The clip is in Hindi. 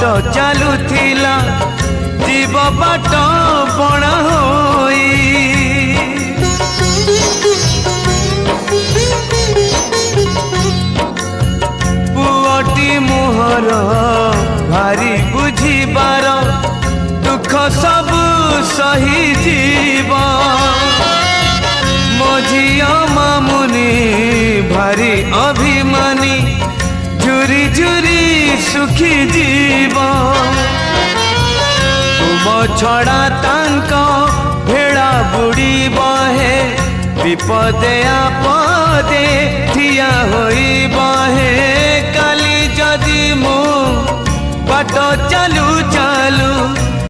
ଚାଲୁଥିଲା जीव बाट बणा होई पुअटी मोहर भारी बुझीबार दुख सब सही जीव मझिया मामुनी भारी अभिमानी झुरी झुरी सुखी जीव छड़ा तांक भेड़ा बुड़ी बहे विपदे आपदे ठिया होई बहे काली जदि मु बाट चालू चालू